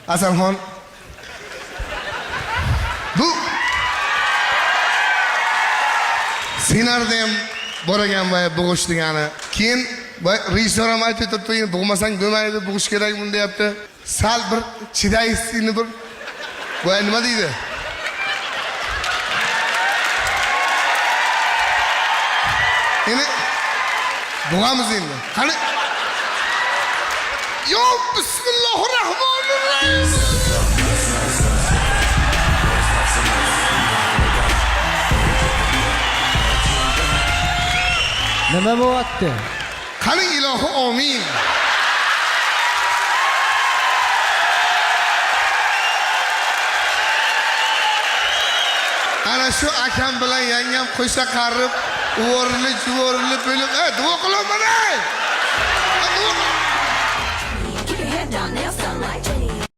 Asalxon. Bu senarda ham bor ekan boya bug'ish degani. Keyin rejissor ham aytib turibdi, bug'masang bo'lmaydi, bug'ish kerak buni deyapti. Sal bir chidaysizlikni bir boya nima deydi? Endi bug'amiz endi. Qani yo bismillahirrohmanirrohim. Nima bo'lyapti? Qani ilohi amin. Ana shu akam bilan yangam qo'sha qarib, o'rinli, juvorinli bo'lib, duo qilaman.